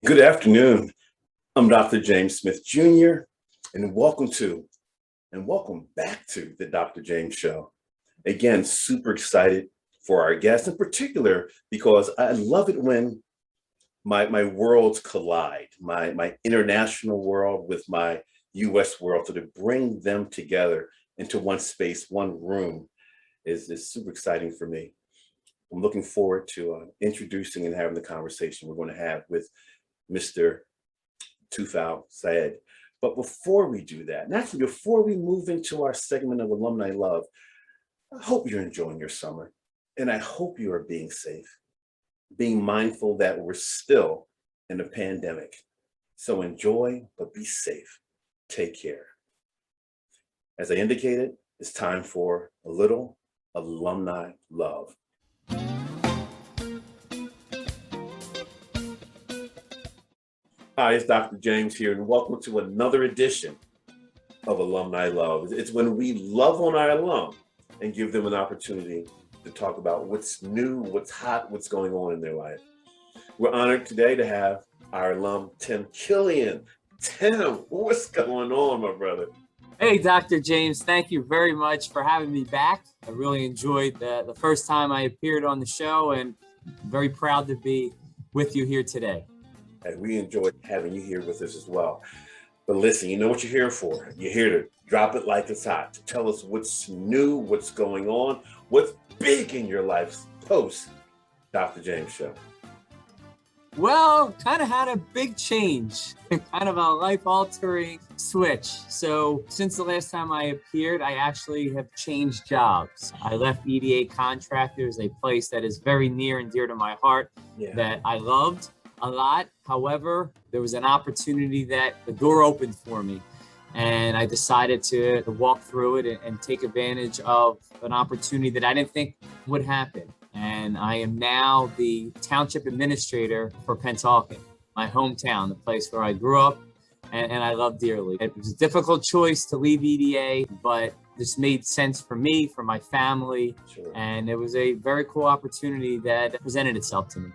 Good afternoon. I'm Dr. James Smith Jr., and welcome back to the Dr. James Show. Again, super excited for our guests in particular because I love it when my worlds collide, my international world with my US world. So to bring them together into one space, one room is super exciting for me. I'm looking forward to introducing and having the conversation we're going to have with Mr. Tufail Syed. But before we do that, and actually before we move into our segment of Alumni Love, I hope you're enjoying your summer and I hope you are being safe, being mindful that we're still in a pandemic. So enjoy, but be safe. Take care. As I indicated, it's time for a little alumni love. Hi, it's Dr. James here, and welcome to another edition of Alumni Love. It's when we love on our alum and give them an opportunity to talk about what's new, what's hot, what's going on in their life. We're honored today to have our alum, Tim Killian. Tim, what's going on, my brother? Hey, Dr. James, thank you very much for having me back. I really enjoyed the first time I appeared on the show, and I'm very proud to be with you here today. And we enjoyed having you here with us as well. But listen, you know what you're here for. You're here to drop it like it's hot, to tell us what's new, what's going on, what's big in your life post Dr. James Show. Well, kind of had a big change, kind of a life-altering switch. So since the last time I appeared, I actually have changed jobs. I left EDA Contractors, a place that is very near and dear to my heart, that I loved a lot. However, there was an opportunity that the door opened for me, and I decided to walk through it and take advantage of an opportunity that I didn't think would happen. And I am now the Township Administrator for Pennsauken, my hometown, the place where I grew up and I love dearly. It was a difficult choice to leave EDA, but this made sense for me, for my family, and it was a very cool opportunity that presented itself to me.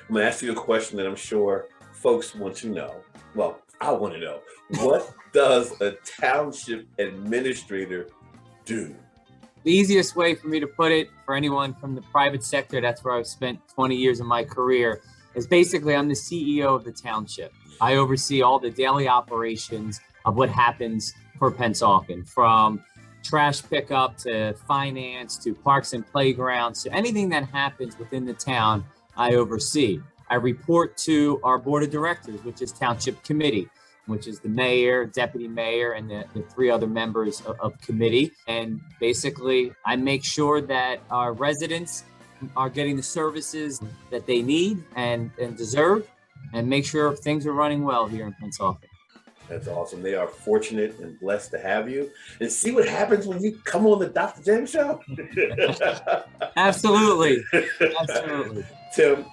I'm gonna ask you a question that I'm sure folks want to know. Well, I want to know. What does a township administrator do? The easiest way for me to put it, for anyone from the private sector, that's where I've spent 20 years of my career, is basically I'm the CEO of the township. I oversee all the daily operations of what happens for Pennsauken, from trash pickup to finance to parks and playgrounds, to anything that happens within the town, I oversee. I report to our board of directors, which is Township Committee, which is the mayor, deputy mayor, and the three other members of committee. And basically, I make sure that our residents are getting the services that they need and deserve, and make sure things are running well here in Pennsauken. That's awesome. They are fortunate and blessed to have you. And see what happens when you come on the Dr. James Show? Absolutely. Absolutely. Tim,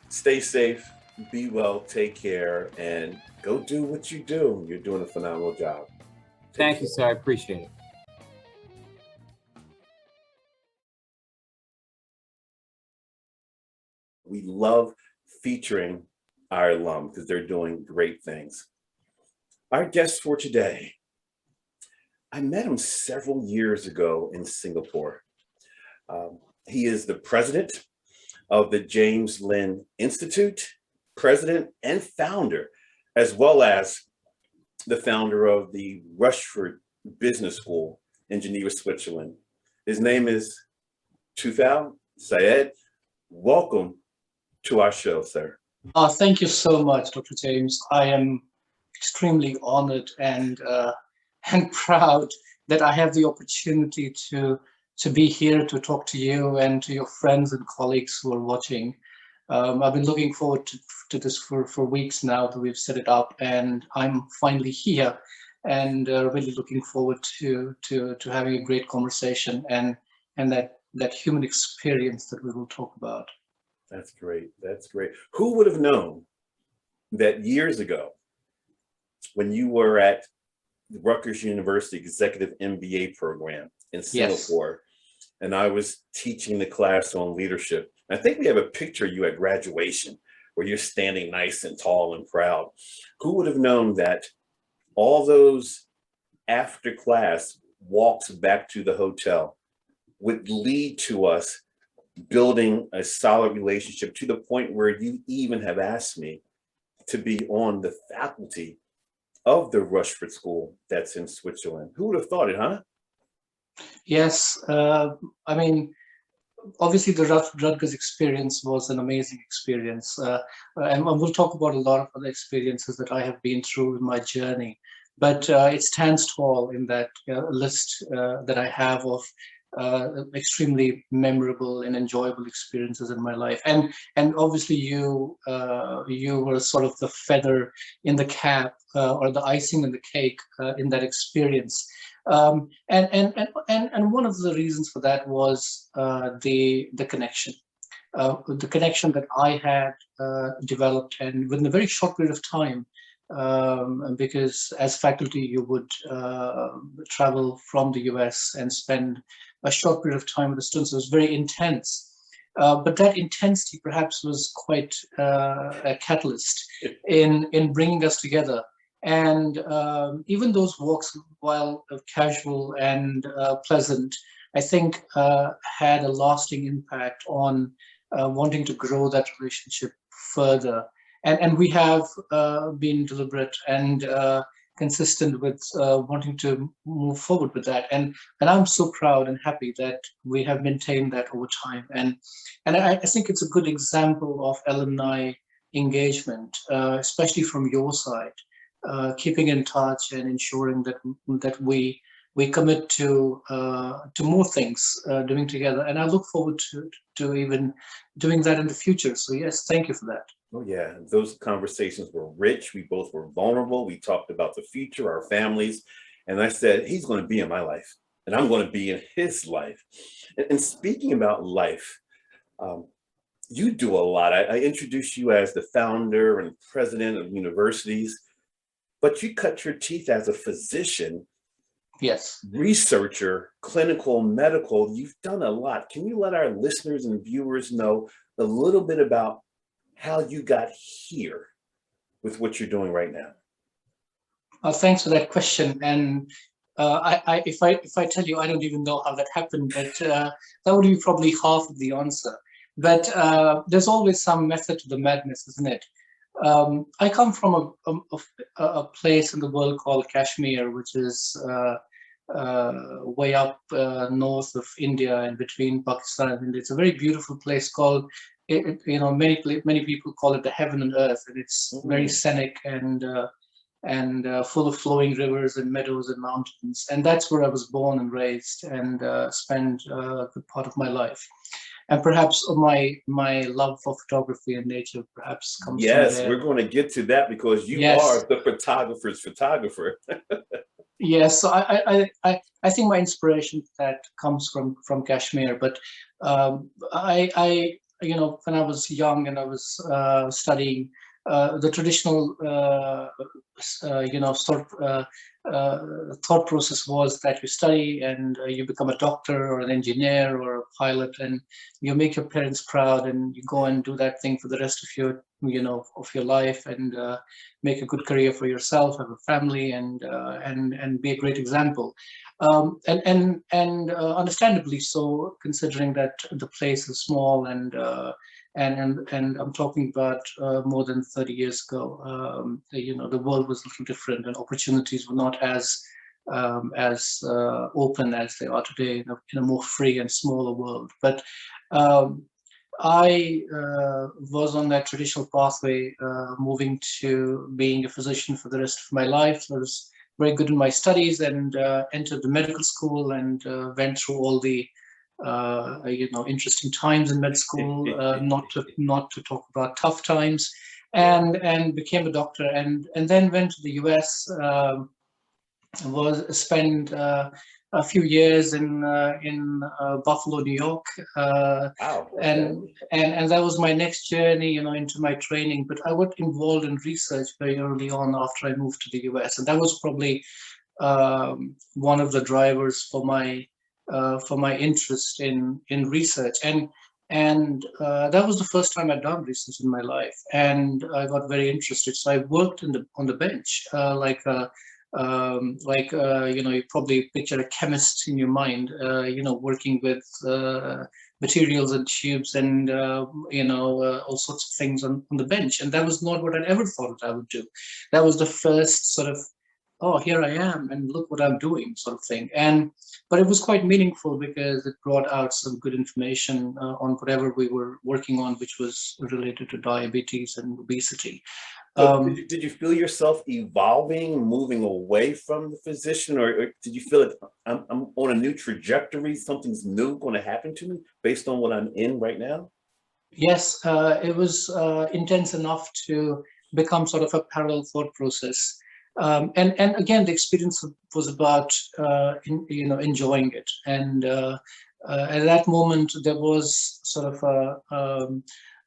stay safe, be well, take care, and go do what you do. You're doing a phenomenal job. Thank you, sir. I appreciate it. We love featuring our alum because they're doing great things. Our guest for today, I met him several years ago in Singapore. He is the president of the James Lynn Institute, president and founder, as well as the founder of the Rushford Business School in Geneva, Switzerland. His name is Tufail Syed. Welcome to our show, sir. Thank you so much, Dr. James. I am extremely honored and proud that I have the opportunity to be here to talk to you and to your friends and colleagues who are watching. I've been looking forward to this for weeks now that we've set it up, and I'm finally here, and really looking forward to having a great conversation and that human experience that we will talk about. That's great. That's great. Who would have known that years ago, when you were at the Rutgers University Executive MBA program in Singapore, and I was teaching the class on leadership. I think we have a picture of you at graduation where you're standing nice and tall and proud. Who would have known that all those after class walks back to the hotel would lead to us building a solid relationship to the point where you even have asked me to be on the faculty of the Rushford School that's in Switzerland. Who would have thought it, huh? Yes, I mean, obviously the Rutgers experience was an amazing experience. And we'll talk about a lot of other experiences that I have been through in my journey. But it stands tall in that list that I have of extremely memorable and enjoyable experiences in my life. And obviously you were sort of the feather in the cap or the icing in the cake in that experience. And one of the reasons for that was the connection. The connection that I had developed, and within a very short period of time, because as faculty you would travel from the US and spend a short period of time with the students. It was very intense. But that intensity perhaps was quite a catalyst in bringing us together. And even those walks, while casual and pleasant, I think had a lasting impact on wanting to grow that relationship further. And we have been deliberate and consistent with wanting to move forward with that. And I'm so proud and happy that we have maintained that over time. And I think it's a good example of alumni engagement, especially from your side. Keeping in touch and ensuring that we commit to more things doing together, and I look forward to even doing that in the future. So yes, thank you for that. Oh yeah, those conversations were rich. We both were vulnerable. We talked about the future, our families, and I said he's going to be in my life, and I'm going to be in his life. And speaking about life, you do a lot. I introduced you as the founder and president of universities. But you cut your teeth as a physician, yes, researcher, clinical, medical. You've done a lot. Can you let our listeners and viewers know a little bit about how you got here with what you're doing right now? Thanks for that question. And if I tell you, I don't even know how that happened, but that would be probably half of the answer. But there's always some method to the madness, isn't it? I come from a place in the world called Kashmir, which is way up north of India and between Pakistan and India. It's a very beautiful place called, many people call it the heaven and earth, and it's very scenic and full of flowing rivers and meadows and mountains. And that's where I was born and raised and spent a good part of my life. And perhaps my love for photography and nature perhaps comes from there. Yes, we're going to get to that because you are the photographer's photographer. Yes, so I think my inspiration for that comes from Kashmir. But I when I was young and I was studying, the traditional thought process was that you study and you become a doctor or an engineer or a pilot, and you make your parents proud, and you go and do that thing for the rest of your life, and make a good career for yourself, have a family, and be a great example. And understandably so, considering that the place is small and I'm talking about more than 30 years ago. The world was a little different, and opportunities were not as open as they are today in a more free and smaller world. But I was on that traditional pathway, moving to being a physician for the rest of my life. I was very good in my studies and entered the medical school and went through all the interesting times in med school, not to talk about tough times, and became a doctor, and then went to the US. Spent a few years in Buffalo, New York, Wow, okay. and that was my next journey, into my training. But I got involved in research very early on after I moved to the US, and that was probably one of the drivers for my interest in research. And And that was the first time I'd done research in my life, and I got very interested. So I worked on the bench, you probably picture a chemist in your mind, working with materials and tubes and all sorts of things on the bench. And that was not what I'd ever thought I would do. That was the first sort of, oh, here I am, and look what I'm doing, sort of thing. But it was quite meaningful because it brought out some good information on whatever we were working on, which was related to diabetes and obesity. So did you feel yourself evolving, moving away from the physician, or did you feel like I'm on a new trajectory, something's new going to happen to me based on what I'm in right now? Yes, it was intense enough to become sort of a parallel thought process. And again, the experience was about enjoying it. And at that moment, there was sort of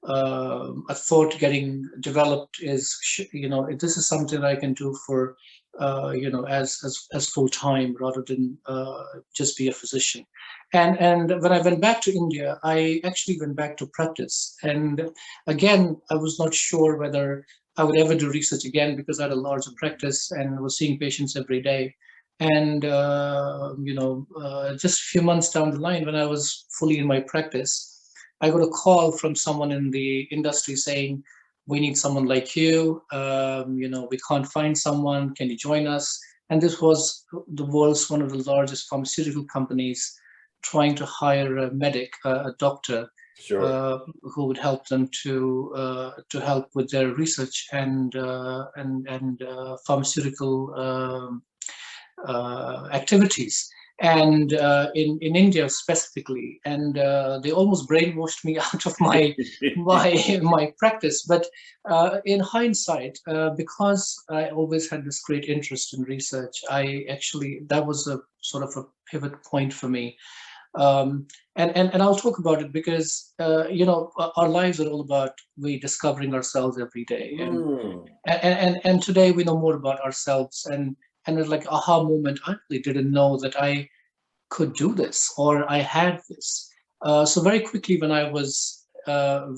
a thought getting developed. This is something I can do for as full time rather than just be a physician. And when I went back to India, I actually went back to practice. And again, I was not sure whether I would ever do research again because I had a larger practice and was seeing patients every day. And just a few months down the line, when I was fully in my practice, I got a call from someone in the industry saying, "We need someone like you. We can't find someone. Can you join us?" And this was the world's one of the largest pharmaceutical companies trying to hire a medic, a doctor, Sure. who would help them to help with their research and pharmaceutical activities, and in India specifically. And they almost brainwashed me out of my practice. But in hindsight, because I always had this great interest in research, that was a sort of a pivot point for me. And I'll talk about it because our lives are all about rediscovering ourselves every day, Mm. and today we know more about ourselves, and it's like aha moment. I really didn't know that I could do this or I had this. So very quickly, when I was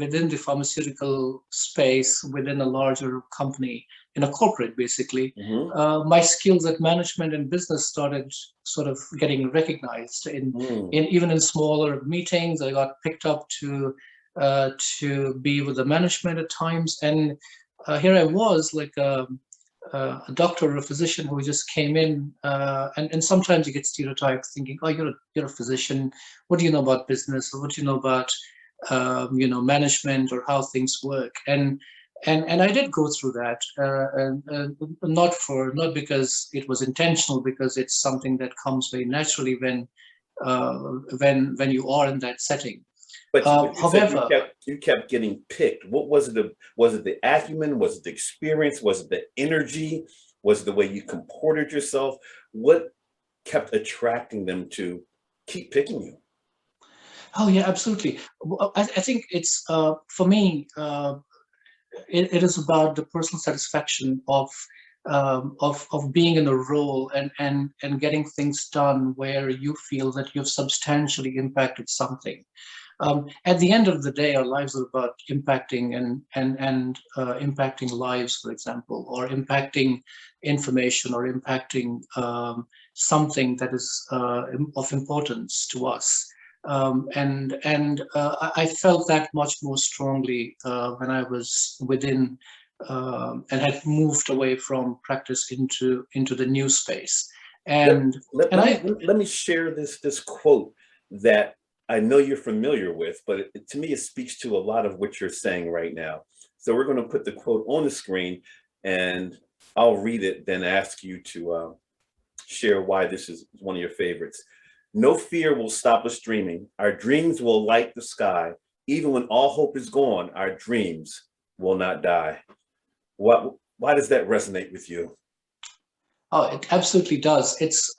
within the pharmaceutical space, within a larger company, in a corporate, basically, Hmm. my skills at management and business started sort of getting recognized Mm. in even in smaller meetings. I got picked up to be with the management at times, and here I was like a doctor or a physician who just came in, and sometimes you get stereotyped thinking, oh, you're a physician. What do you know about business, or what do you know about management, or how things work? And I did go through that, not because it was intentional, because it's something that comes very naturally when you are in that setting. But you said However, you kept getting picked. What was it? Was it the acumen? Was it the experience? Was it the energy? Was it the way you comported yourself? What kept attracting them to keep picking you? oh yeah, absolutely. I think it's for me. It is about the personal satisfaction of being in a role and getting things done where you feel that you've substantially impacted something. At the end of the day, our lives are about impacting and impacting lives, for example, or impacting information, or impacting something that is of importance to us. I felt that much more strongly when I was within and had moved away from practice into the new space. Let, And let, and let me I let me share this quote that I know you're familiar with, but to me it speaks to a lot of what you're saying right now. So we're going to put the quote on the screen, and I'll read it, then ask you to share why this is one of your favorites. No fear will stop us dreaming. Our dreams will light the sky. Even when all hope is gone, our dreams will not die. Why does that resonate with you? Oh, it absolutely does. It's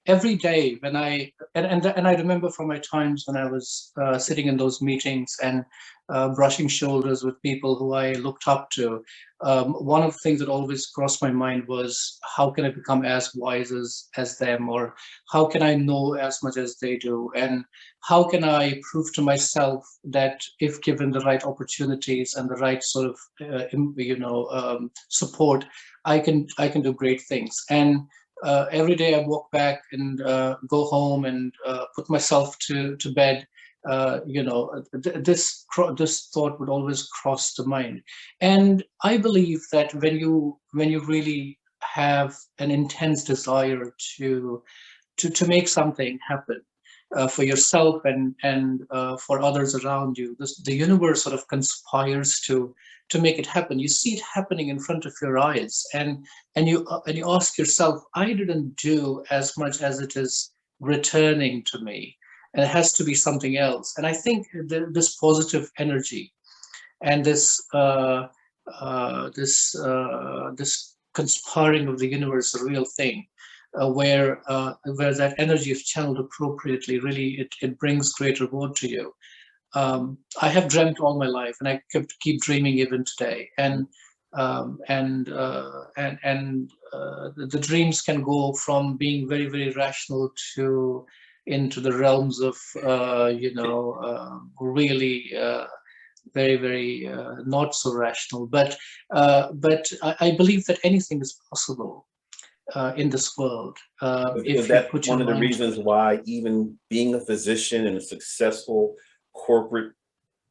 every day when I remember from my times when I was sitting in those meetings and brushing shoulders with people who I looked up to. One of the things that always crossed my mind was how can I become as wise as them, or how can I know as much as they do, and how can I prove to myself that if given the right opportunities and the right sort of support, I can do great things. And every day I walk back and go home and put myself to bed. This thought would always cross the mind, and I believe that when you really have an intense desire to make something happen for yourself and for others around you. The universe sort of conspires to make it happen. You see it happening in front of your eyes, and you ask yourself, I didn't do as much as it is returning to me, and it has to be something else. And I think this positive energy and this conspiring of the universe a real thing, where that energy is channeled appropriately, really it brings great reward to you. I have dreamt all my life, and I keep dreaming even today. The dreams can go from being very, very rational to into the realms of really very, very not so rational. But I believe that anything is possible in this world Is if you that put your one of the mind to reasons it. why even being a physician and a successful corporate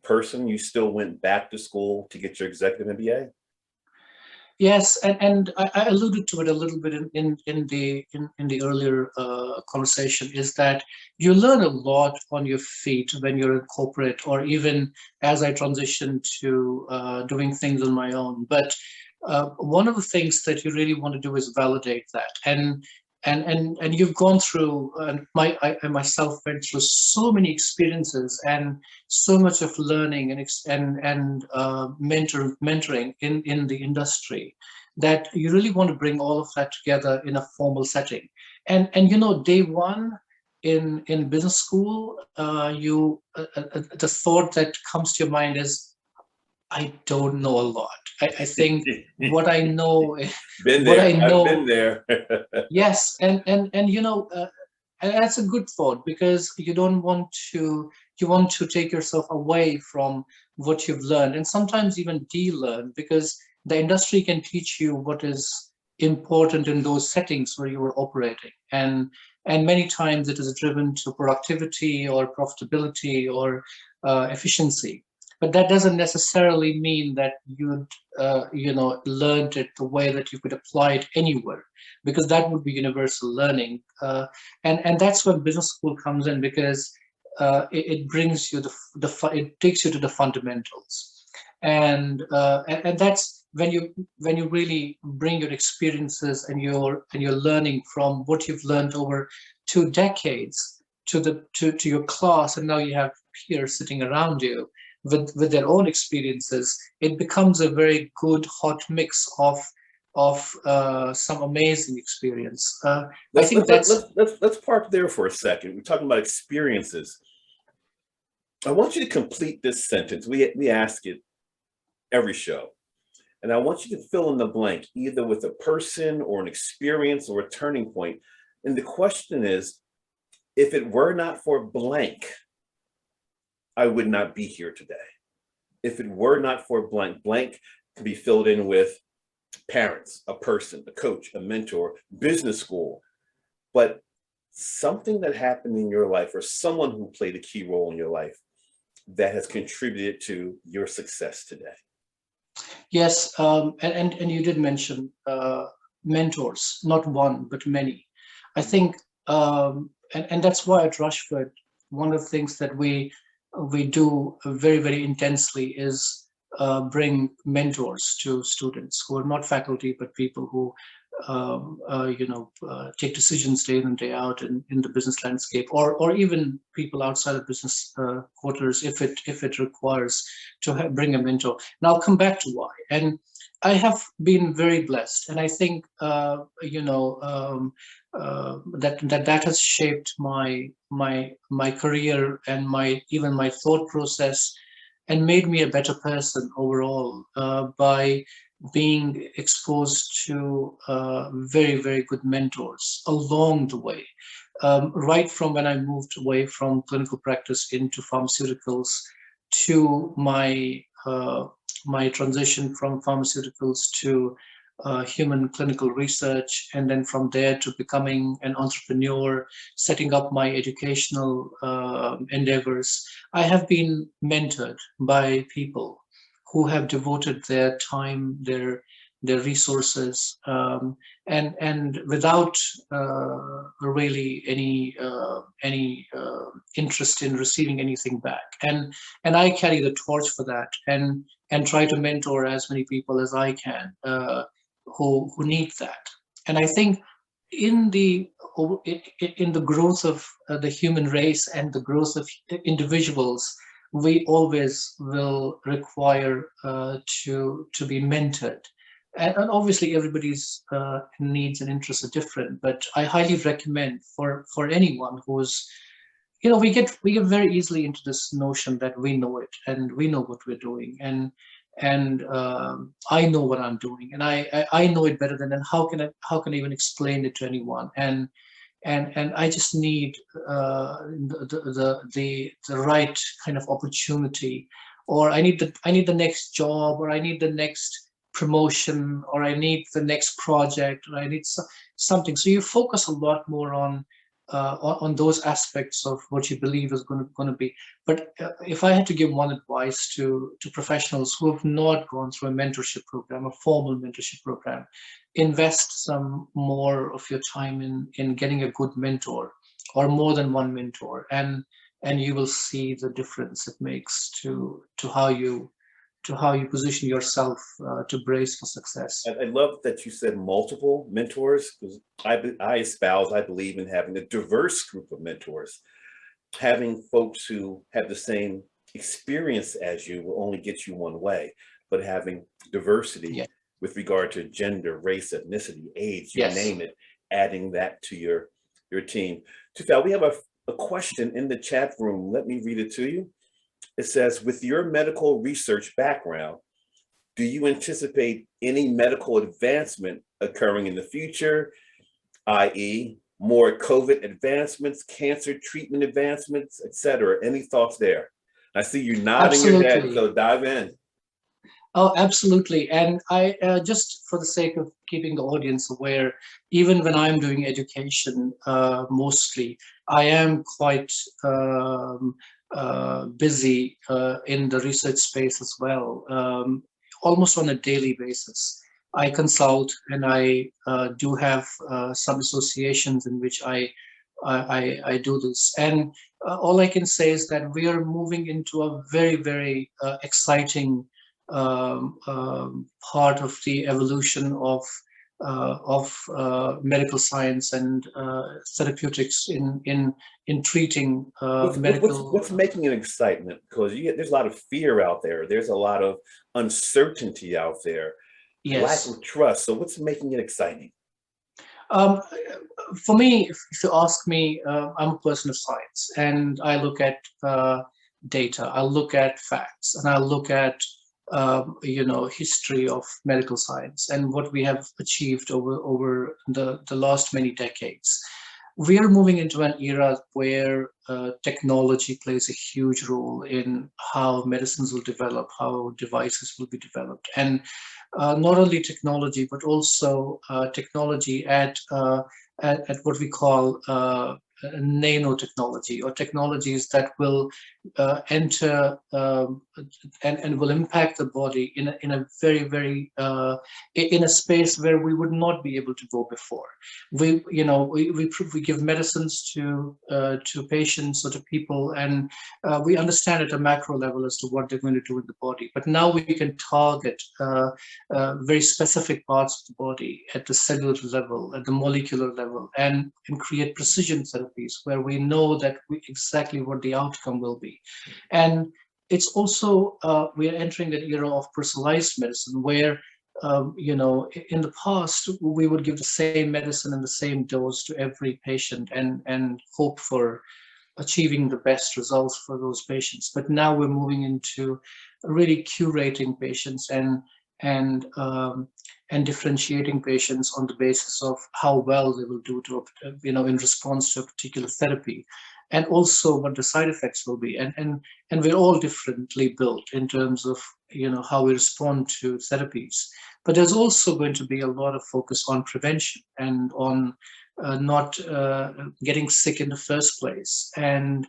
person, you still went back to school to get your executive MBA? Yes, and I alluded to it a little bit in the earlier conversation, is that you learn a lot on your feet when you're in corporate, or even as I transition to doing things on my own. But one of the things that you really want to do is validate that, and you've gone through, and I myself went through so many experiences and so much of learning and mentoring in the industry, that you really want to bring all of that together in a formal setting. And day one in business school, the thought that comes to your mind is, I don't know a lot. I think what I know, Been what I there. I've been know, there. yes, and that's a good thought, because you want to take yourself away from what you've learned, and sometimes even de-learn, because the industry can teach you what is important in those settings where you are operating, and many times it is driven to productivity or profitability or efficiency. But that doesn't necessarily mean that learned it the way that you could apply it anywhere, because that would be universal learning. And that's when business school comes in, because it brings you it takes you to the fundamentals, and that's when you really bring your experiences and your learning from what you've learned over 2 decades to your class, and now you have peers sitting around you with their own experiences. It becomes a very good hot mix of some amazing experience. I let's think let, let, that's let's let's let's park there for a second. We're talking about experiences. I want you to complete this sentence. We ask it every show. And I want you to fill in the blank, either with a person or an experience or a turning point. And the question is, if it were not for blank, I would not be here today. If it were not for blank, blank can be filled in with parents, a person, a coach, a mentor, business school. But something that happened in your life, or someone who played a key role in your life, that has contributed to your success today. yes, and you did mention mentors, not one but many. I think, and that's why at Rushford, one of the things that we do very, very intensely is bring mentors to students who are not faculty, but people who take decisions day in and day out in the business landscape, or even people outside of business quarters, if it requires to bring a mentor. Now I'll come back to why. And I have been very blessed, and I think that has shaped my career and my even my thought process, and made me a better person overall by being exposed to very good mentors along the way. Right from when I moved away from clinical practice into pharmaceuticals to my transition from pharmaceuticals to human clinical research, and then from there to becoming an entrepreneur, setting up my educational endeavors. I have been mentored by people who have devoted their time, their resources, and without really any interest in receiving anything back. And I carry the torch for that, and try to mentor as many people as I can who need that. And I think in the in the growth of the human race and the growth of individuals, we always will require to be mentored. And obviously, everybody's needs and interests are different. But I highly recommend for anyone who's, we get very easily into this notion that we know it and we know what we're doing, and I know what I'm doing, and I know it better than, and how can I even explain it to anyone? And I just need the right kind of opportunity, or I need the next job, or I need the next promotion, or I need the next project, or I need something. So you focus a lot more on those aspects of what you believe is going to be. But if I had to give one advice to professionals who have not gone through a mentorship program, a formal mentorship program, invest some more of your time in getting a good mentor, or more than one mentor, and you will see the difference it makes to how you position yourself to brace for success. I love that you said multiple mentors, because I believe in having a diverse group of mentors. Having folks who have the same experience as you will only get you one way, but having diversity Yeah. with regard to gender, race, ethnicity, age, you Yes. name it, adding that to your team. Tufail, we have a question in the chat room. Let me read it to you. It says, with your medical research background, do you anticipate any medical advancement occurring in the future, i.e., more COVID advancements, cancer treatment advancements, et cetera? Any thoughts there? I see you nodding your head, Absolutely. so dive in. Oh, absolutely. And I, just for the sake of keeping the audience aware, even when I'm doing education, mostly, I am quite busy in the research space as well, almost on a daily basis. I consult, and I do have some associations in which I do this. And all I can say is that we are moving into a very exciting part of the evolution of medical science and therapeutics in treating medical. What's making it excitement? Because there's a lot of fear out there. There's a lot of uncertainty out there, lack Yes. of trust. So what's making it exciting? Um, for me, if you ask me, I'm a person of science, and I look at data, I look at facts, and I look at history of medical science and what we have achieved over the last many decades. We are moving into an era where technology plays a huge role in how medicines will develop, how devices will be developed, and not only technology, but also technology at what we call nanotechnology, or technologies that will enter and will impact the body in a very in a space where we would not be able to go before. We give medicines to patients or to people, and we understand at a macro level as to what they're going to do in the body. But now we can target very specific parts of the body at the cellular level, at the molecular level, and create precision therapies where we know that exactly what the outcome will be. And it's also, we are entering an era of personalized medicine where in the past, we would give the same medicine and the same dose to every patient and hope for achieving the best results for those patients. But now we're moving into really curating patients and differentiating patients on the basis of how well they will do to, in response to a particular therapy, and also what the side effects will be. And we're all differently built in terms of, how we respond to therapies. But there's also going to be a lot of focus on prevention and on not getting sick in the first place. And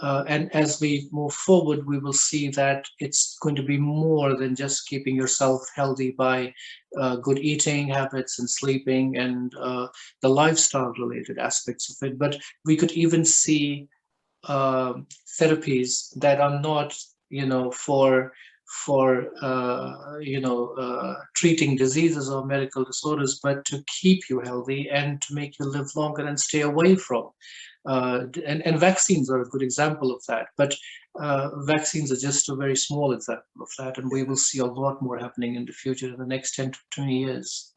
as we move forward, we will see that it's going to be more than just keeping yourself healthy by good eating habits and sleeping and the lifestyle related aspects of it. But we could even see therapies that are not, for treating diseases or medical disorders, but to keep you healthy and to make you live longer and stay away from. And vaccines are a good example of that, but vaccines are just a very small example of that, and we will see a lot more happening in the future in the next 10 to 20 years.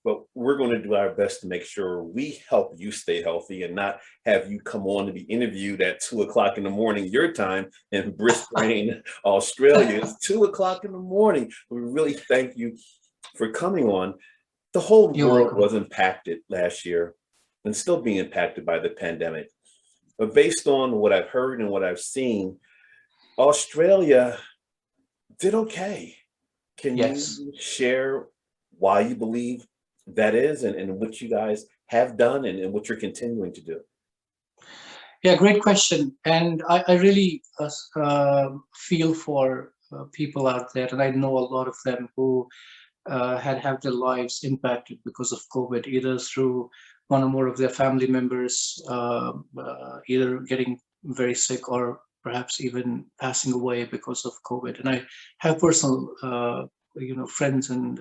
Well, we're going to do our best to make sure we help you stay healthy and not have you come on to be interviewed at 2 o'clock in the morning, your time in Brisbane, Australia. It's 2 o'clock in the morning. We really thank you for coming on. The whole You're world welcome. was impacted last year and still being impacted by the pandemic. But based on what I've heard and what I've seen, Australia did okay. Can Yes. you share why you believe that is and what you guys have done and what you're continuing to do? Yeah, great question. And I really feel for people out there, and I know a lot of them who had their lives impacted because of COVID, either through one or more of their family members either getting very sick or perhaps even passing away because of COVID. And I have personal friends and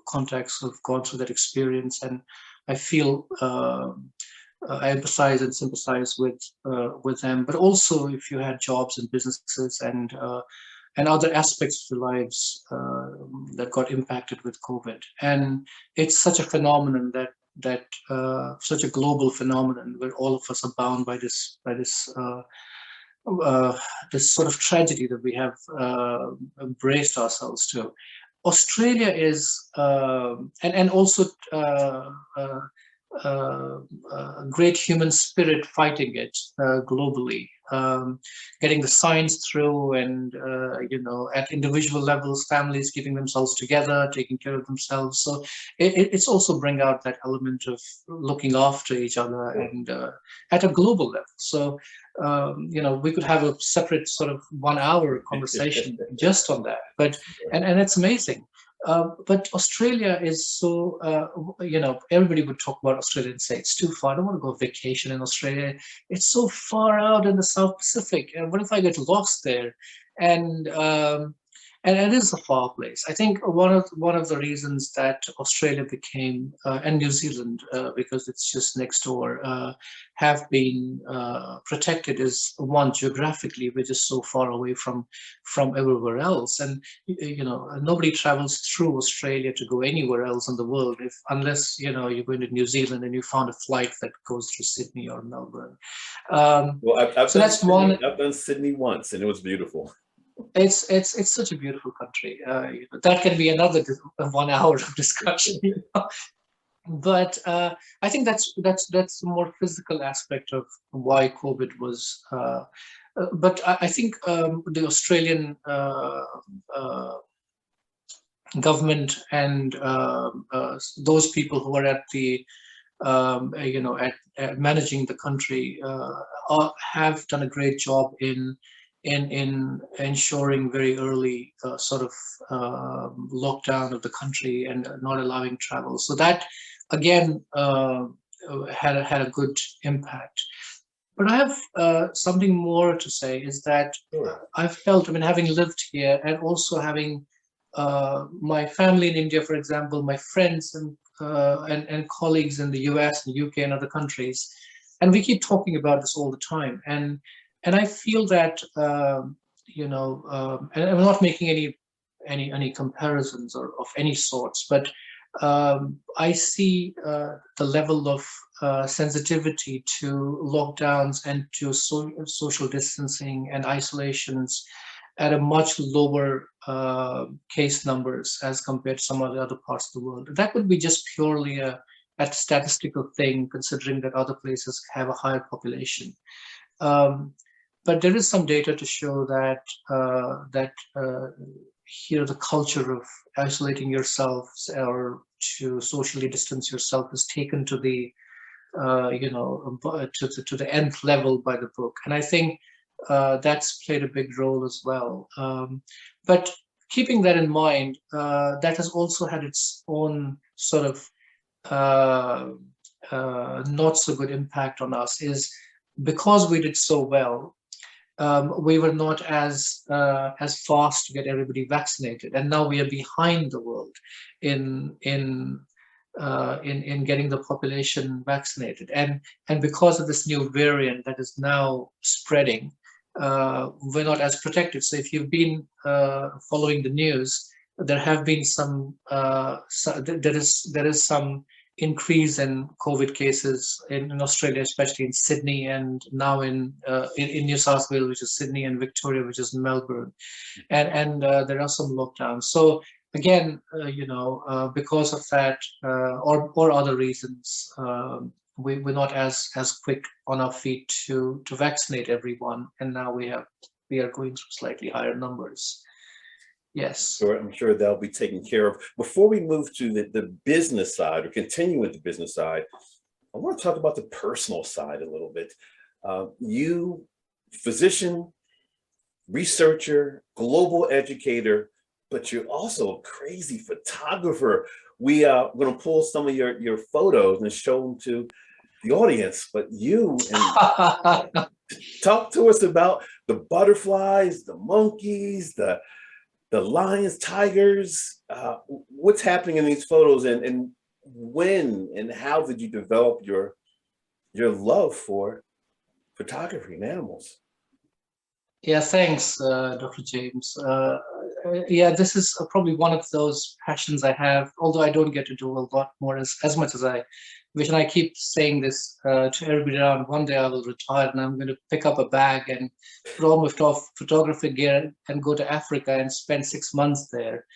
contacts who've gone through that experience, and I feel I empathize and sympathize with them. But also, if you had jobs and businesses and other aspects of their lives that got impacted with COVID, and it's such a phenomenon that such a global phenomenon where all of us are bound by this this sort of tragedy that we have braced ourselves to. Australia is, and also great human spirit fighting it globally, getting the science through, and at individual levels, families keeping themselves together, taking care of themselves. So it's also bring out that element of looking after each other and at a global level. So we could have a separate sort of 1 hour conversation just on that, but and it's amazing. But Australia is so, everybody would talk about Australia and say it's too far. I don't want to go vacation in Australia. It's so far out in the South Pacific. And what if I get lost there? And it is a far place. I think one of the reasons that Australia became and New Zealand, because it's just next door, have been protected is, one, geographically we're just so far away from everywhere else, and nobody travels through Australia to go anywhere else in the world unless you're going to New Zealand and you found a flight that goes through Sydney or Melbourne. Well, so that's Sydney, one. I've done Sydney once, and it was beautiful. It's such a beautiful country. That can be another 1 hour of discussion. But I think that's the more physical aspect of why COVID was. But I think the Australian government and those people who are at the at managing the country have done a great job in ensuring very early sort of lockdown of the country and not allowing travel. So that again had a good impact. But I have something more to say, is that I felt, having lived here and also having my family in India, for example, my friends and colleagues in the US and UK and other countries, and we keep talking about this all the time. And I feel that and I'm not making any comparisons or of any sorts, but I see the level of sensitivity to lockdowns and to social distancing and isolations at a much lower case numbers as compared to some of the other parts of the world. That would be just purely a statistical thing, considering that other places have a higher population. But there is some data to show that here the culture of isolating yourself or to socially distance yourself is taken to the to the nth level by the book, and I think that's played a big role as well. But keeping that in mind, that has also had its own sort of not so good impact on us, is because we did so well. We were not as fast to get everybody vaccinated, and now we are behind the world in getting the population vaccinated. And because of this new variant that is now spreading, we're not as protected. So if you've been following the news, there have been there is some increase in COVID cases in Australia, especially in Sydney, and now in New South Wales, which is Sydney, and Victoria, which is Melbourne, and there are some lockdowns. So again, because of that or other reasons, we're not as quick on our feet to vaccinate everyone, and now we are going through slightly higher numbers. Yes. So I'm sure they'll be taken care of. Before we move to the business side, or continue with the business side, I want to talk about the personal side a little bit. You, physician, researcher, global educator, but you're also a crazy photographer. We're going to pull some of your photos and show them to the audience, but you and talk to us about the butterflies, the monkeys, the lions, tigers. What's happening in these photos, and when and how did you develop your love for photography and animals? Yeah, thanks, Dr. James. Yeah, this is probably one of those passions I have, although I don't get to do a lot more as much as I wish. And I keep saying this to everybody around. One day I will retire and I'm going to pick up a bag and put all my photography gear and go to Africa and spend 6 months there.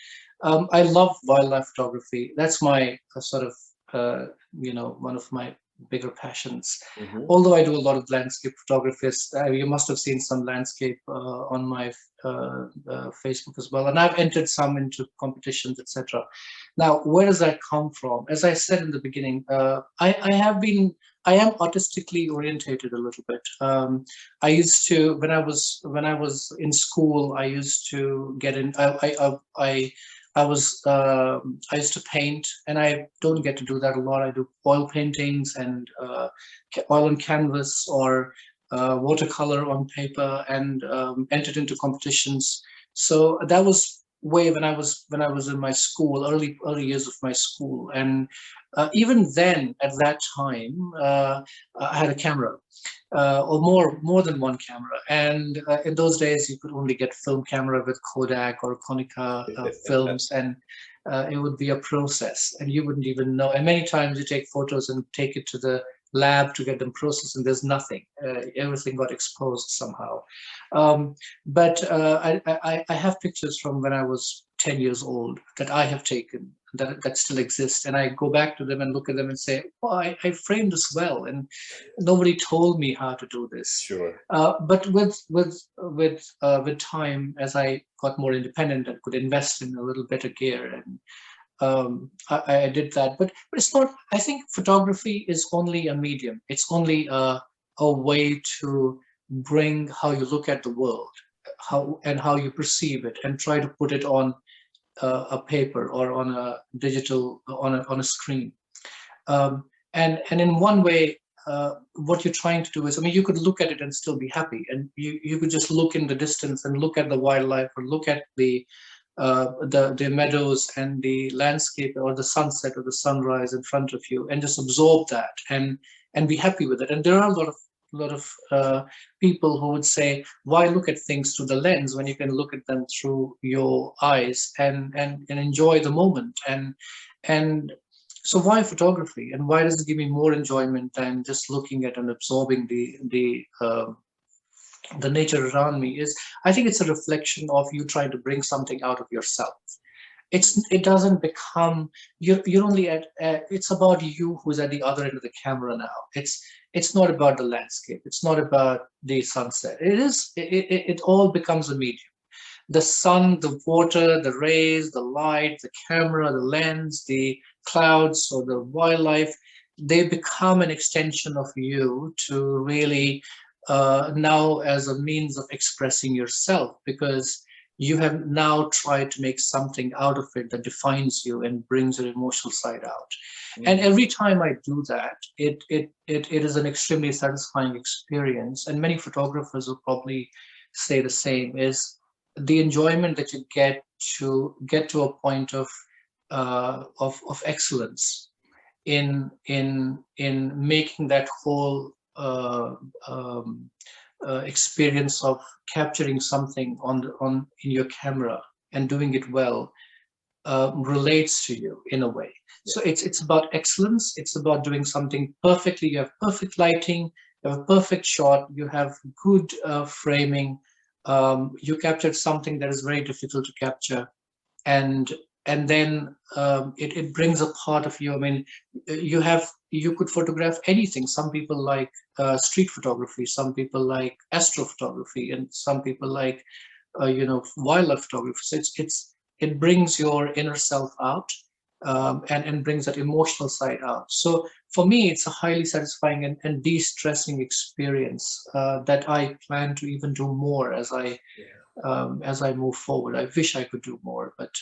I love wildlife photography. That's my sort of, one of my bigger passions. Mm-hmm. Although I do a lot of landscape photography. You must have seen some landscape on my Facebook as well, and I've entered some into competitions, etc. Now, where does that come from? As I said in the beginning, I am artistically orientated a little bit. I used to, when I was in school, I used to get in. I used to paint, and I don't get to do that a lot. I do oil paintings and oil on canvas or watercolor on paper, and entered into competitions. So that was way when I was in my school, early years of my school, and even then, at that time, I had a camera, or more than one camera. And in those days, you could only get film camera with Kodak or Konica films, and it would be a process, and you wouldn't even know. And many times, you take photos and take it to the lab to get them processed, and there's nothing. Everything got exposed somehow. But I have pictures from when I was 10 years old that I have taken that still exist, and I go back to them and look at them and say, "Oh, I framed this well, and nobody told me how to do this." Sure. But with time, as I got more independent and could invest in a little better gear, and I did that. But it's not. I think photography is only a medium. It's only a way to bring how you look at the world, how you perceive it, and try to put it on a paper or on a digital on a screen. And in one way, what you're trying to do is, I mean, you could look at it and still be happy, and you could just look in the distance and look at the wildlife, or look at the meadows and the landscape, or the sunset or the sunrise in front of you, and just absorb that and be happy with it. And there are a lot of people who would say, why look at things through the lens when you can look at them through your eyes and enjoy the moment? And so why photography, and why does it give me more enjoyment than just looking at and absorbing the nature around me? Is, I think it's a reflection of you trying to bring something out of yourself. It doesn't become, you're only it's about you who's at the other end of the camera now. It's not about the landscape, it's not about the sunset. It all becomes a medium. The sun, the water, the rays, the light, the camera, the lens, the clouds, or the wildlife, they become an extension of you to really now as a means of expressing yourself, because you have now tried to make something out of it that defines you and brings your emotional side out. And every time I do that, it is an extremely satisfying experience. And many photographers will probably say the same, is the enjoyment that you get to a point of excellence in making that whole experience of capturing something in your camera and doing it well relates to you in a way. So it's about excellence. It's about doing something perfectly. You have perfect lighting, you have a perfect shot, you have good framing. You captured something that is very difficult to capture, and then it brings a part of you. I mean, you could photograph anything. Some people like street photography, some people like astrophotography, and some people like wildlife photography. So it brings your inner self out, and brings that emotional side out. So for me, it's a highly satisfying and de-stressing experience that I plan to even do more as I move forward. I wish I could do more, but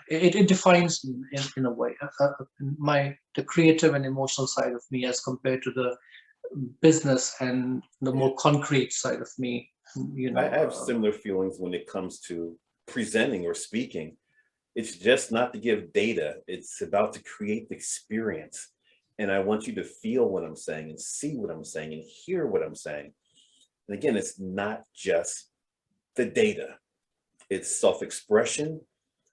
it defines me in a way, the creative and emotional side of me as compared to the business and the more concrete side of me. I have similar feelings when it comes to presenting or speaking. It's just not to give data. It's about to create the experience. And I want you to feel what I'm saying and see what I'm saying and hear what I'm saying. And again, it's not just the data. It's self-expression,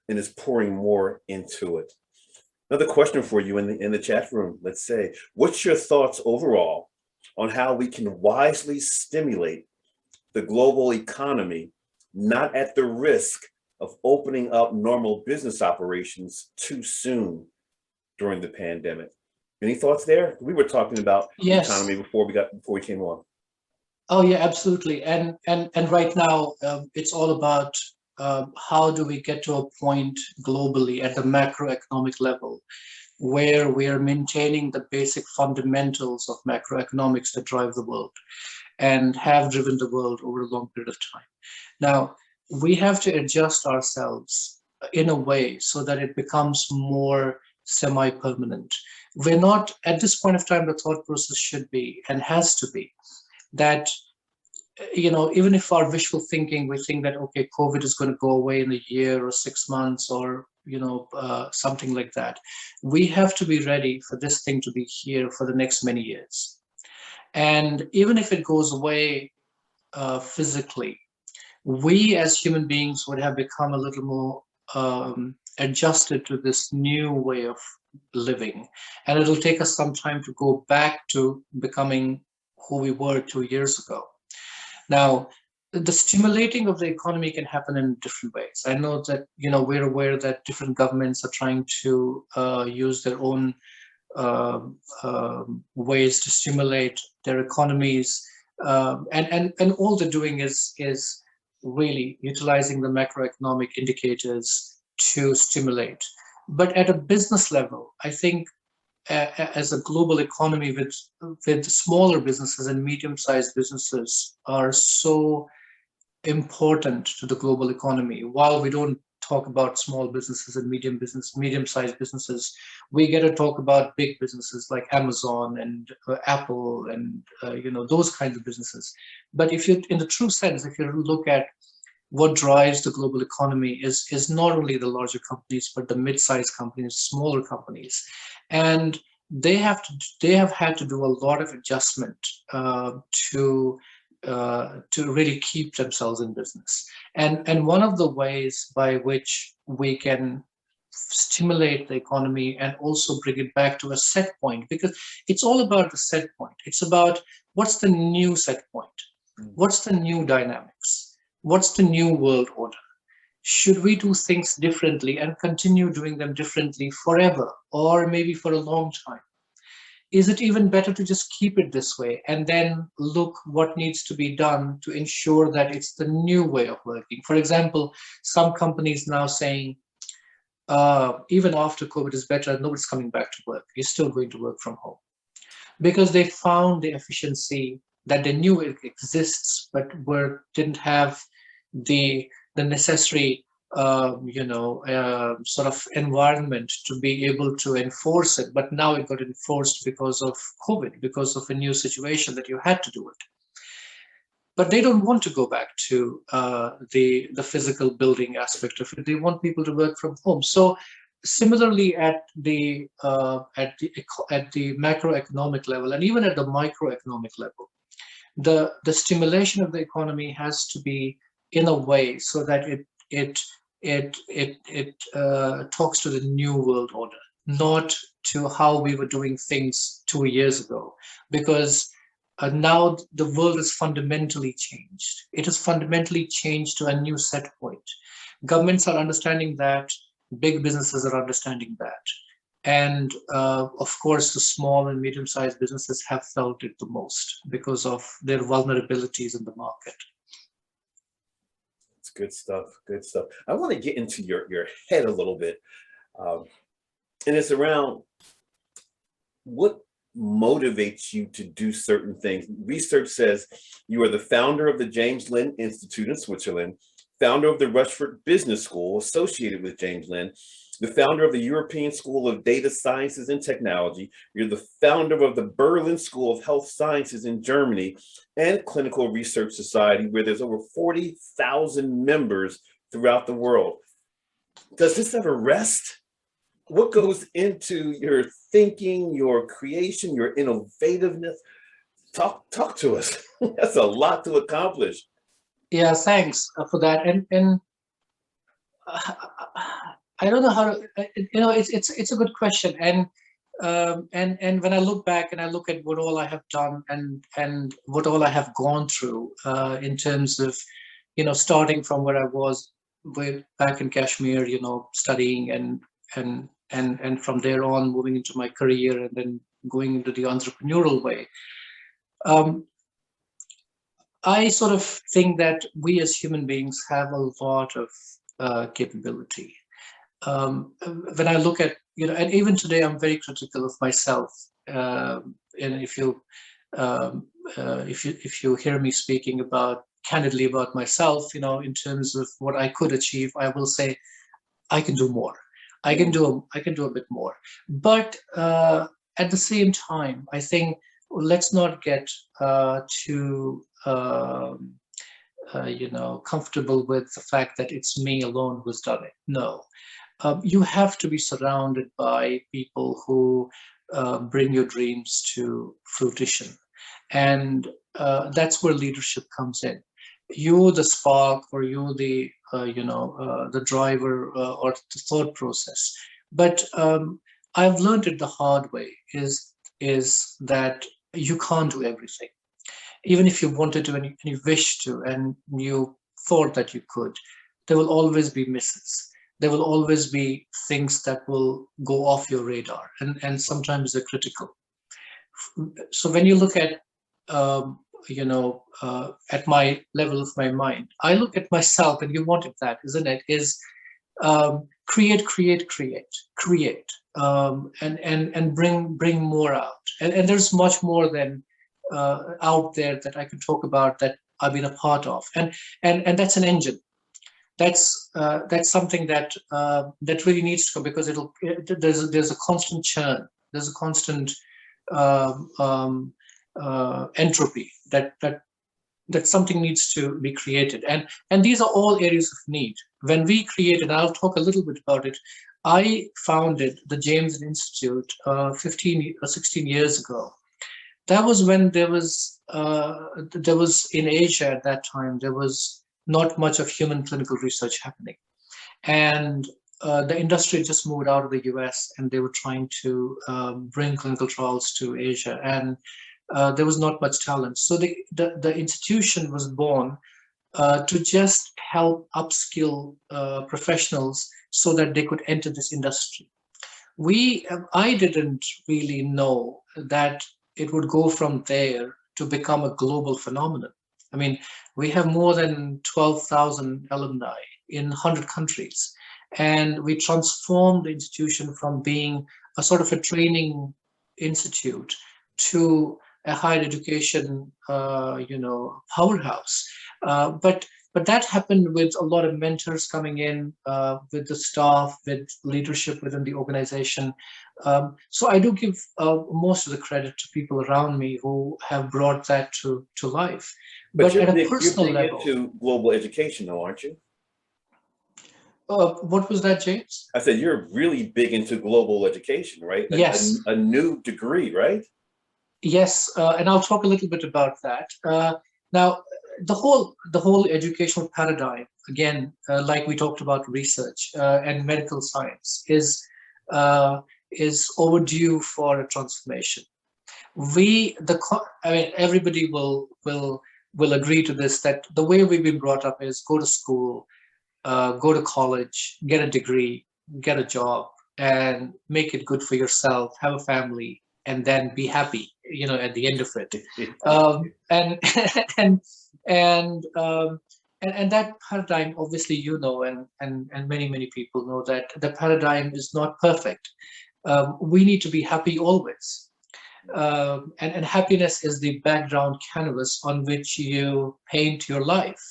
and it's pouring more into it. Another question for you in the chat room. Let's say, what's your thoughts overall on how we can wisely stimulate the global economy, not at the risk of opening up normal business operations too soon during the pandemic? Any thoughts there? We were talking about the economy before we came on. Oh yeah, absolutely. And right now, it's all about how do we get to a point globally at the macroeconomic level where we are maintaining the basic fundamentals of macroeconomics that drive the world and have driven the world over a long period of time. Now, we have to adjust ourselves in a way so that it becomes more semi-permanent. We're not, at this point of time, the thought process should be and has to be that, even if our wishful thinking, we think that, okay, COVID is going to go away in a year or 6 months or, something like that. We have to be ready for this thing to be here for the next many years. And even if it goes away physically, we as human beings would have become a little more adjusted to this new way of living. And it'll take us some time to go back to becoming who we were 2 years ago. Now, the stimulating of the economy can happen in different ways. I know that, we're aware that different governments are trying to use their own ways to stimulate their economies. And all they're doing is really utilizing the macroeconomic indicators to stimulate. But at a business level, I think as a global economy with smaller businesses and medium-sized businesses are so important to the global economy. While we don't talk about small businesses and medium-sized businesses, we get to talk about big businesses like Amazon and Apple and those kinds of businesses. But if you, in the true sense, if you look at what drives the global economy is not only the larger companies, but the mid-sized companies, smaller companies. And they have had to do a lot of adjustment to really keep themselves in business. And one of the ways by which we can stimulate the economy and also bring it back to a set point, because it's all about the set point. It's about what's the new set point, what's the new dynamics, what's the new world order. Should we do things differently and continue doing them differently forever, or maybe for a long time? Is it even better to just keep it this way and then look what needs to be done to ensure that it's the new way of working? For example, some companies now saying, even after COVID is better, nobody's coming back to work. You're still going to work from home, because they found the efficiency that they knew it exists, but didn't have the necessary sort of environment to be able to enforce it. But now it got enforced because of COVID, because of a new situation that you had to do it. But they don't want to go back to the physical building aspect of it. They want people to work from home. So similarly, at the macroeconomic level and even at the microeconomic level, the stimulation of the economy has to be in a way so that it talks to the new world order, not to how we were doing things 2 years ago, because now the world is fundamentally changed. It is fundamentally changed to a new set point. Governments are understanding that, big businesses are understanding that. And of course, the small and medium-sized businesses have felt it the most because of their vulnerabilities in the market. It's good stuff. Good stuff. I want to get into your head a little bit. And it's around what motivates you to do certain things. Research says you are the founder of the James Lind Institute in Switzerland, founder of the Rushford Business School associated with James Lind, the founder of the European School of Data Sciences and Technology. You're the founder of the Berlin School of Health Sciences in Germany and Clinical Research Society, where there's over 40,000 members throughout the world. Does this ever rest? What goes into your thinking, your creation, your innovativeness? Talk to us. That's a lot to accomplish. Yeah, thanks for that. And I don't know how to, it's a good question. And when I look back and I look at what all I have done and what all I have gone through in terms of, starting from where I was back in Kashmir, studying and from there on moving into my career and then going into the entrepreneurial way. I sort of think that we as human beings have a lot of capability. When I look at, and even today I'm very critical of myself. And if you hear me speaking candidly about myself, in terms of what I could achieve, I will say I can do more. I can do a bit more. But at the same time, I think let's not get too comfortable with the fact that it's me alone who's done it. No. You have to be surrounded by people who bring your dreams to fruition. And that's where leadership comes in. You, the spark, or you, the driver or the thought process. But I've learned it the hard way is that you can't do everything. Even if you wanted to and you wish to and you thought that you could, there will always be misses. There will always be things that will go off your radar, and sometimes they're critical. So when you look at, at my level of my mind, I look at myself, and you wanted that, isn't it? Is create, and bring more out. And there's much more than out there that I can talk about that I've been a part of, and that's an engine. That's something that really needs to go, because there's a constant churn, there's a constant entropy that something needs to be created, and these are all areas of need. When we create, and I'll talk a little bit about it, I founded the James Institute 15 or 16 years ago. That was when there was in Asia at that time, there was not much of human clinical research happening. And the industry just moved out of the US and they were trying to bring clinical trials to Asia. And there was not much talent. So the institution was born to just help upskill professionals so that they could enter this industry. I didn't really know that it would go from there to become a global phenomenon. I mean, we have more than 12,000 alumni in 100 countries, and we transformed the institution from being a sort of a training institute to a higher education, powerhouse. But that happened with a lot of mentors coming in, with the staff, with leadership within the organization. So I do give most of the credit to people around me who have brought that to life. But at a personal you're big level, into global education, though, aren't you? what was that, James? I said you're really big into global education, right? Yes. A new degree, right? Yes, and I'll talk a little bit about that. Now, the whole educational paradigm, again, like we talked about research and medical science, is overdue for a transformation. I mean, everybody will agree to this, that the way we've been brought up is go to school, go to college, get a degree, get a job, and make it good for yourself, have a family, and then be happy, at the end of it. And and and that paradigm, obviously, and many people know that the paradigm is not perfect. We need to be happy always. And happiness is the background canvas on which you paint your life.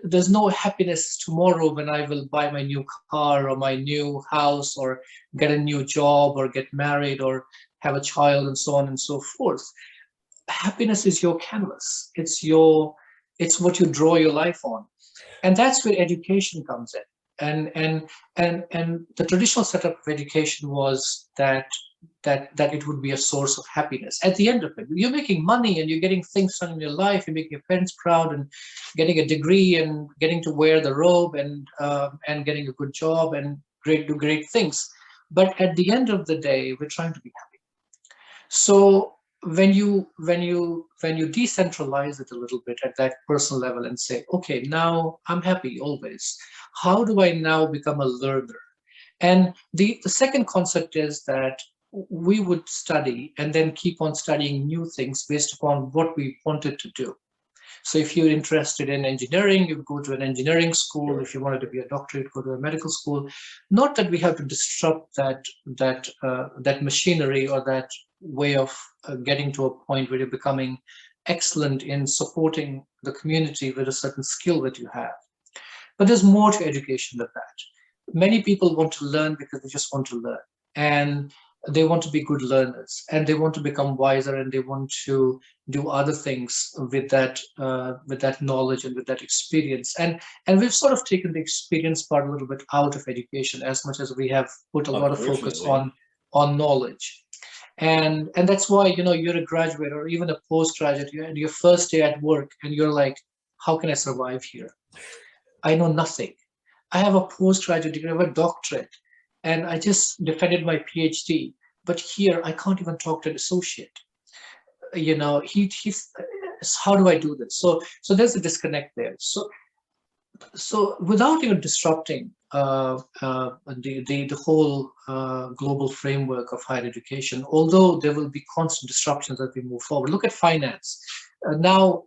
There's no happiness tomorrow when I will buy my new car or my new house or get a new job or get married or have a child and so on and so forth. Happiness is your canvas. It's what you draw your life on. And that's where education comes in. And the traditional setup of education was that it would be a source of happiness. At the end of it, you're making money and you're getting things done in your life, you're making your parents proud and getting a degree and getting to wear the robe and getting a good job and do great things. But at the end of the day, we're trying to be happy. So when you decentralize it a little bit at that personal level and say, okay, now I'm happy always. How do I now become a learner? And the second concept is that we would study and then keep on studying new things based upon what we wanted to do. So if you're interested in engineering, you go to an engineering school. If you wanted to be a doctor, you go to a medical school. Not that we have to disrupt that machinery or that way of getting to a point where you're becoming excellent in supporting the community with a certain skill that you have. But there's more to education than that. Many people want to learn because they just want to learn, and they want to be good learners, and they want to become wiser, and they want to do other things with that knowledge and with that experience. And we've sort of taken the experience part a little bit out of education, as much as we have put a lot of focus on knowledge. And that's why, you're a graduate or even a postgraduate, you're in your first day at work, and you're like, how can I survive here? I know nothing. I have a postgraduate degree, I have a doctorate, and I just defended my PhD. But here, I can't even talk to an associate. He's how do I do this? So there's a disconnect there. So without even disrupting the whole global framework of higher education, although there will be constant disruptions as we move forward. Look at finance. Now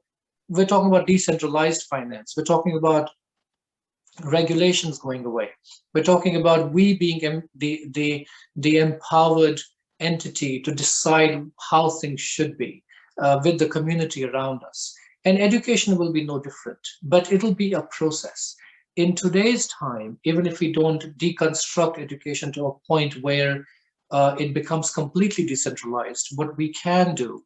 we're talking about decentralized finance. We're talking about regulations going away. We're talking about we being the empowered entity to decide how things should be with the community around us. And education will be no different, but it'll be a process. In today's time, even if we don't deconstruct education to a point where it becomes completely decentralized, what we can do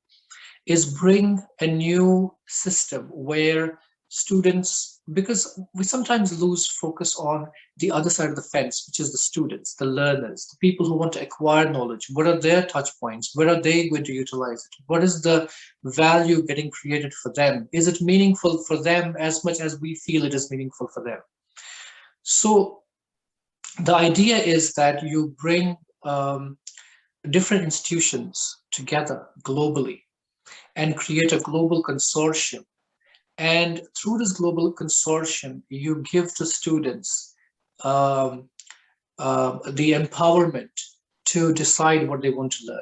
is bring a new system where students because we sometimes lose focus on the other side of the fence, which is the students, the learners, the people who want to acquire knowledge. What are their touch points? Where are they going to utilize it? What is the value getting created for them? Is it meaningful for them as much as we feel it is meaningful for them? So the idea is that you bring different institutions together globally and create a global consortium. And through this global consortium, you give to students um, the empowerment to decide what they want to learn.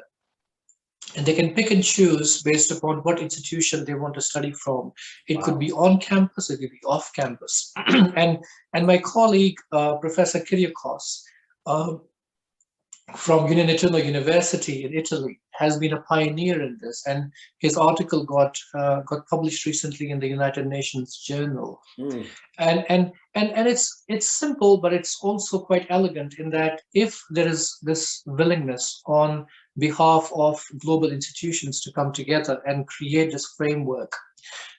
And they can pick and choose based upon what institution they want to study from. It could be on campus, it could be off campus. and my colleague, Professor Kyriakos, from Unitano University in Italy, has been a pioneer in this, and his article got published recently in the United Nations Journal. And it's simple, but it's also quite elegant in that if there is this willingness on behalf of global institutions to come together and create this framework,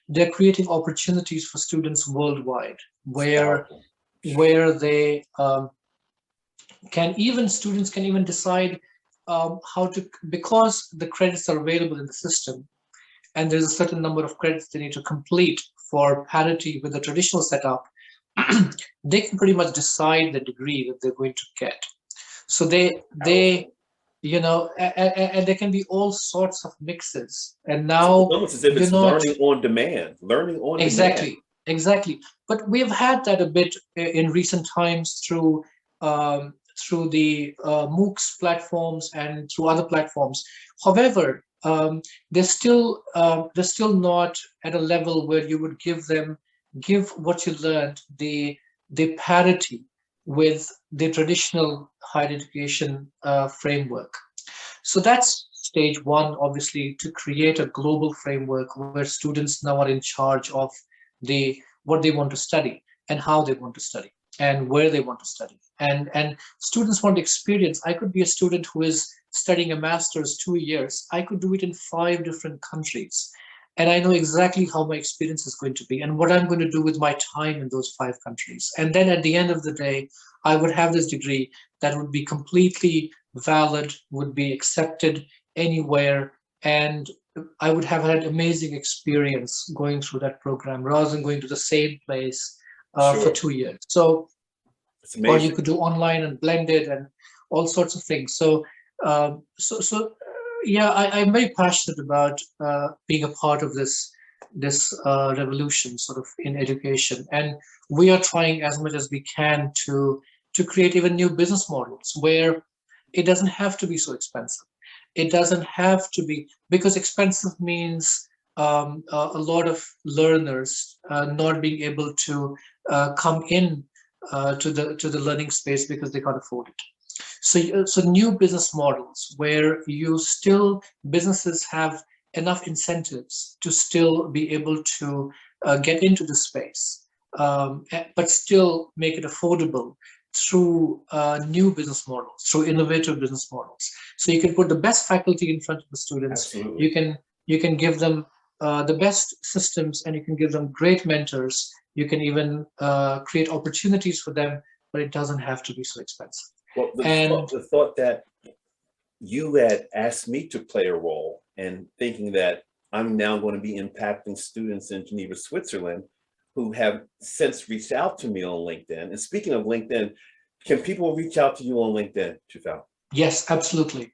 they're creating opportunities for students worldwide, where they students can even decide how to, because the credits are available in the system, and there's a certain number of credits they need to complete for parity with the traditional setup, they can pretty much decide the degree that they're going to get. So they and there can be all sorts of mixes. And now it's almost as if it's learning on demand. Exactly. But we've had that a bit in recent times through the MOOCs platforms and through other platforms. However, they're still not at a level where you would give what you learned the parity with the traditional higher education framework. So that's stage one, obviously, to create a global framework where students now are in charge of what they want to study and how they want to study and where they want to study. And students want experience. I could be a student who is studying a master's 2 years. I could do it in 5 different countries. And I know exactly how my experience is going to be and what I'm going to do with my time in those 5 countries. And then at the end of the day, I would have this degree that would be completely valid, would be accepted anywhere, and I would have had amazing experience going through that program rather than going to the same place for 2 years. So, or you could do online and blended and all sorts of things. So, yeah, I'm very passionate about being a part of this revolution, sort of in education, and we are trying as much as we can to create even new business models where it doesn't have to be so expensive. It doesn't have to be, because expensive means a lot of learners not being able to come in to the learning space because they can't afford it. So new business models where businesses have enough incentives to still be able to get into the space, but still make it affordable through new business models, through innovative business models. So you can put the best faculty in front of the students. Absolutely. You can give them the best systems, and you can give them great mentors. You can even create opportunities for them, but it doesn't have to be so expensive. Well, the thought that you had asked me to play a role, and thinking that I'm now going to be impacting students in Geneva, Switzerland, who have since reached out to me on LinkedIn. And speaking of LinkedIn, can people reach out to you on LinkedIn, Tufail? Yes, absolutely.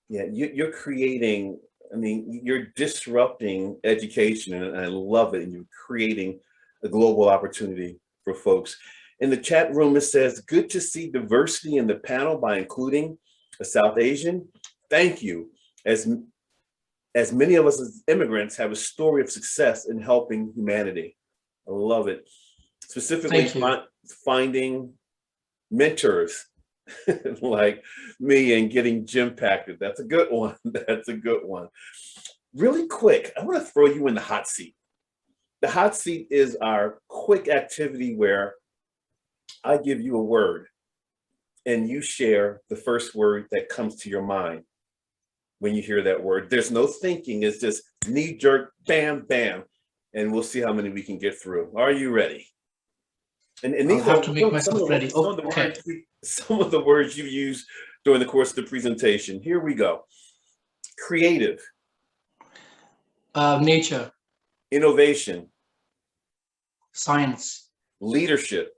Yeah, you're creating, you're disrupting education, and I love it. And you're creating a global opportunity for folks. In the chat room, it says, good to see diversity in the panel by including a South Asian. Thank you. As many of us as immigrants have a story of success in helping humanity. I love it. Specifically, finding mentors like me and getting gym packed. That's a good one. That's a good one. Really quick, I want to throw you in the hot seat. The hot seat is our quick activity where I give you a word and you share the first word that comes to your mind when you hear that word. There's no thinking. It's just knee jerk, bam, bam. and we'll see how many we can get through. Are you ready? And I'll these have are to make myself ready. Okay. some of the words you use during the course of the presentation. Here we go. Creative, Nature, innovation, science, leadership,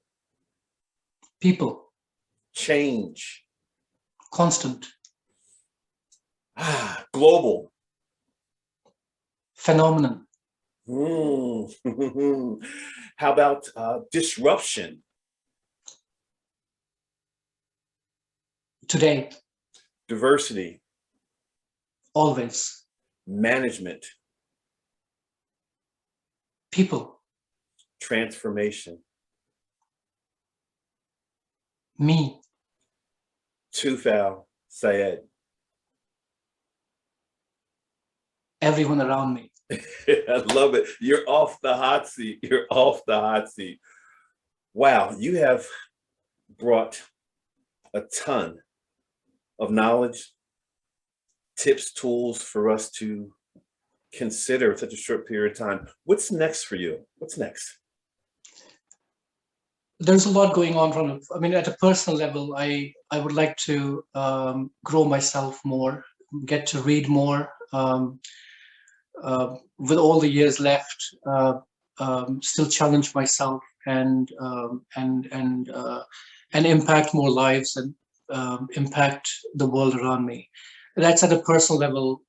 people, change, constant, global. phenomenon, How about disruption, today, diversity, always, management, people, transformation, me, Tufail Syed. everyone around me. I love it. You're off the hot seat. You're off the hot seat. Wow, you have brought a ton of knowledge, tips, tools for us to consider in such a short period of time. What's next for you? What's next? There's a lot going on at a personal level, I would like to grow myself more, get to read more. With all the years left, still challenge myself and impact more lives and impact the world around me. That's at a personal level,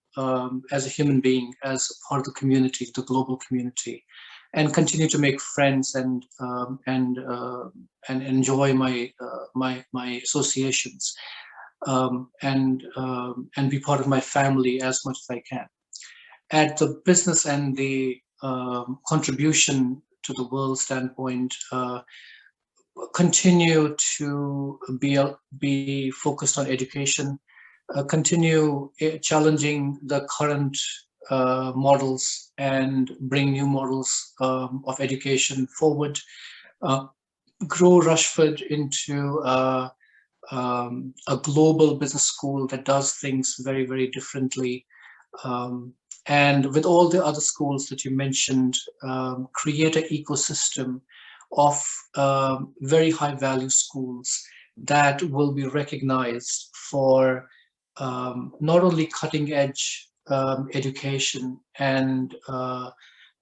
as a human being, as part of the community, the global community, and continue to make friends and enjoy my associations, and be part of my family as much as I can. At the business and the contribution to the world standpoint, continue to be focused on education, continue challenging the current models and bring new models of education forward, grow Rushford into a global business school that does things very, very differently. And with all the other schools that you mentioned, create an ecosystem of very high value schools that will be recognized for not only cutting edge education and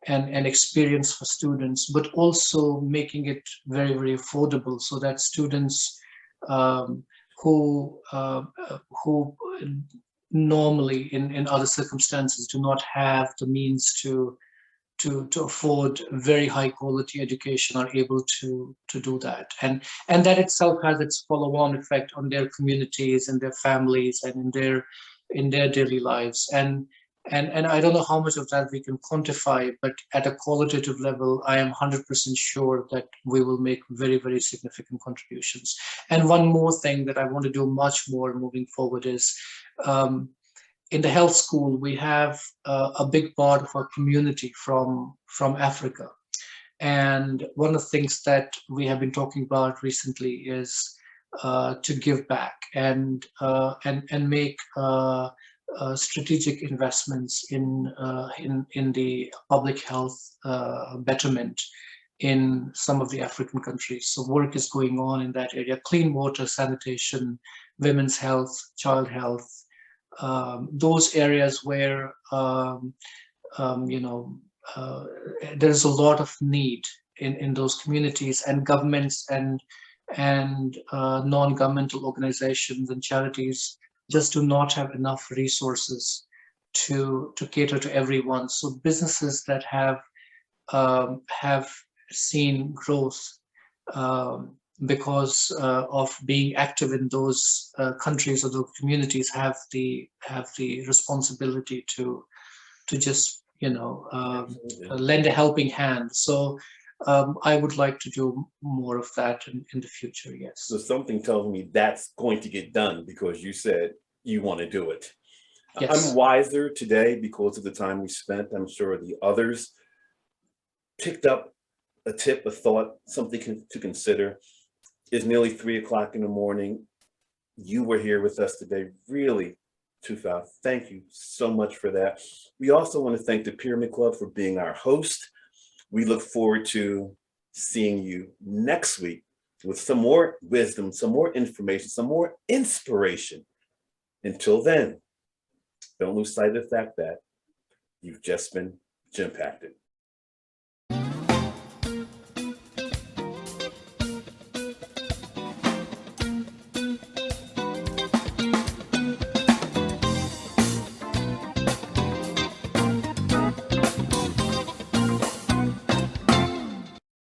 experience for students, but also making it very, very affordable so that students who normally in other circumstances do not have the means to afford very high quality education are able to do that, and that itself has its follow-on effect on their communities and their families and in their daily lives. And I don't know how much of that we can quantify, but at a qualitative level, I am 100% sure that we will make very, very significant contributions. And one more thing that I want to do much more moving forward is, in the health school, we have a big part of our community from Africa. And one of the things that we have been talking about recently is to give back and make strategic investments in the public health betterment in some of the African countries. So work is going on in that area: clean water, sanitation, women's health, child health, those areas where there's a lot of need in those communities, and governments and non-governmental organizations and charities just do not have enough resources to cater to everyone. So businesses that have seen growth because of being active in those countries or those communities have the responsibility to just lend a helping hand. So I would like to do more of that in the future. Yes. So something tells me that's going to get done because you said you want to do it. Yes. I'm wiser today because of the time we spent. I'm sure the others picked up a tip, a thought, something to consider. It's nearly 3 o'clock in the morning. You were here with us today. Really, Tufail, thank you so much for that. We also want to thank the Pyramid Club for being our host. We look forward to seeing you next week with some more wisdom, some more information, some more inspiration. Until then, don't lose sight of the fact that you've just been Gym-Pacted.